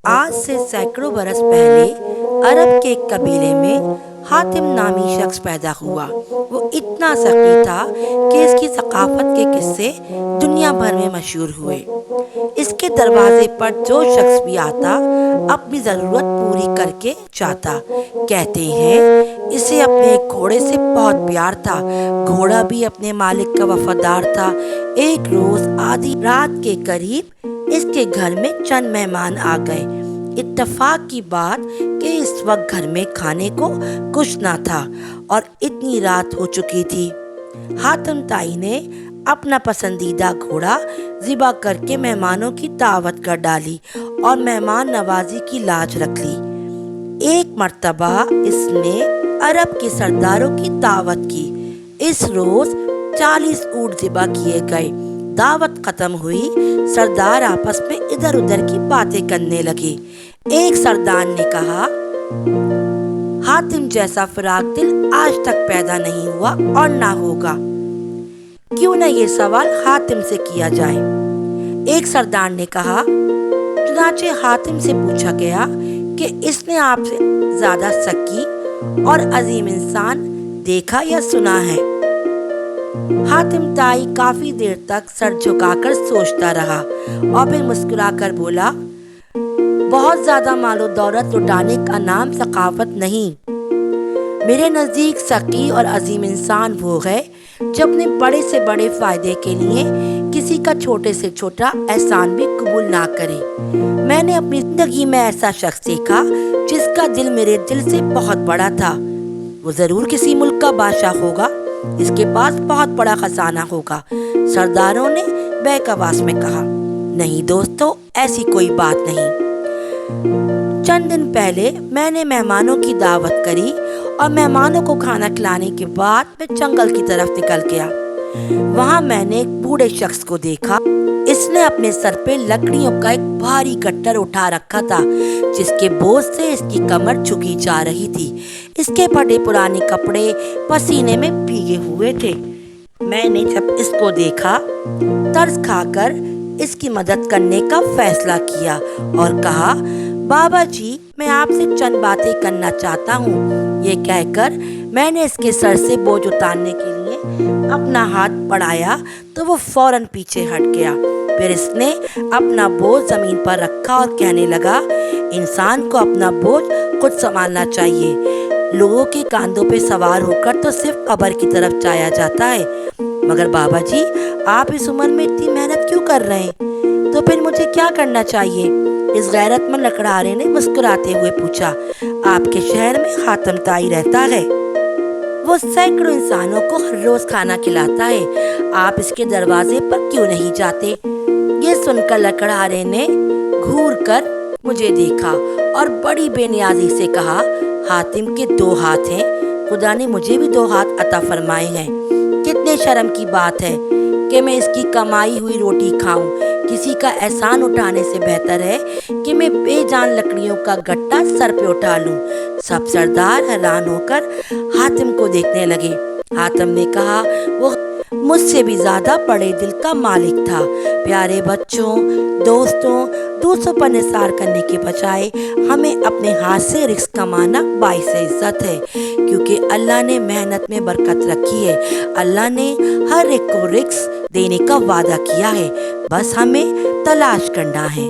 आज से सैकड़ों बरस पहले अरब के एक कबीले में हातिम नामी शख्स पैदा हुआ। वो इतना सखी था कि इसकी सकाफत के किस्से दुनिया भर में मशहूर हुए। इसके दरवाजे पर जो शख्स भी आता अपनी ज़रूरत पूरी करके जाता। कहते हैं इसे अपने एक घोड़े से बहुत प्यार था। घोड़ा भी अपने मालिक का वफादार था। एक रोज़ आधी रात के करीब इसके घर में चंद मेहमान आ गए। इत्तेफाक की बात कि इस वक्त घर में खाने को कुछ ना था और इतनी रात हो चुकी थी। हातिम ताई ने अपना पसंदीदा घोड़ा ज़िबा करके मेहमानों की दावत कर डाली और मेहमान नवाजी की लाज रख ली। एक मर्तबा इसने अरब के सरदारों की दावत की। इस रोज़ 40 ऊँट ज़िबा किए गए। दावत खत्म हुई। सरदार आपस में इधर उधर की बातें करने लगे। एक सरदार ने कहा, हातिम जैसा फिराक दिल आज तक पैदा नहीं हुआ और ना होगा। क्यों न ये सवाल हातिम से किया जाए। एक सरदार ने कहा, चुनाचे हातिम से पूछा गया कि इसने आपसे ज्यादा सकी और अजीम इंसान देखा या सुना है। हातिम ताई काफी देर तक सर झुकाकर सोचता रहा और फिर मुस्कुराकर बोला, बहुत ज्यादा मालो दौलत लुटाने का नाम सकाफत नहीं। मेरे नजदीक सकी और अजीम इंसान वो है जो अपने बड़े से बड़े फायदे के लिए किसी का छोटे से छोटा एहसान भी कबूल ना करे। मैंने अपनी जिंदगी में ऐसा शख्स देखा जिसका दिल मेरे दिल से बहुत बड़ा था। वो जरूर किसी मुल्क का बादशाह होगा। इसके पास बहुत बड़ा खजाना होगा। सरदारों ने बैक आवाज में कहा, नहीं दोस्तों, ऐसी कोई बात नहीं। चंद दिन पहले मैंने मेहमानों की दावत करी और मेहमानों को खाना खिलाने के बाद मैं जंगल की तरफ निकल गया। वहां मैंने एक बूढ़े शख्स को देखा। इसने अपने सर पे लकड़ियों का एक भारी गट्टर उठा रखा था जिसके बोझ से इसकी कमर झुकी जा रही थी। इसके फटे पुराने कपड़े पसीने में भीगे हुए थे। मैंने जब इसको देखा तरस खाकर इसकी मदद करने का फैसला किया और कहा, बाबा जी, मैं आपसे चंद बातें करना चाहता हूँ। ये कहकर मैंने इसके सर से बोझ उतारने के लिए अपना हाथ बढ़ाया तो वो फौरन पीछे हट गया। फिर इसने अपना बोझ जमीन पर रखा और कहने लगा, इंसान को अपना बोझ खुद संभालना चाहिए। लोगों के कांधों पे सवार होकर तो सिर्फ कब्र की तरफ जाया जाता है। मगर बाबा जी, आप इस उम्र में इतनी मेहनत क्यों कर रहे हैं? तो फिर मुझे क्या करना चाहिए? इस गैरतमंद लकड़हारे ने मुस्कुराते हुए पूछा। आपके शहर में हातिम ताई रहता है। वो सैकड़ों इंसानों को हर रोज खाना खिलाता है। आप इसके दरवाजे पर क्यों नहीं जाते? ये सुनकर लकड़हारे ने घूर कर मुझे देखा और बड़ी बेनियाजी से कहा, हातिम के 2 हाथ हैं। खुदा ने मुझे भी 2 हाथ अता फरमाए हैं। कितने शर्म की बात है कि मैं इसकी कमाई हुई रोटी खाऊं। किसी का एहसान उठाने से बेहतर है कि मैं बेजान लकड़ियों का गट्टा सर पे उठा लूं। सब सरदार हैरान होकर हातिम को देखने लगे। हातिम ने कहा, वो मुझसे भी ज्यादा बड़े दिल का मालिक था। प्यारे बच्चों, दोस्तों, दूसरों पर निसार करने के बजाय हमें अपने हाथ से रिस्क कमाना बाइस इज्जत है, क्योंकि अल्लाह ने मेहनत में बरकत रखी है। अल्लाह ने हर एक को रिस्क देने का वादा किया है, बस हमें तलाश करना है।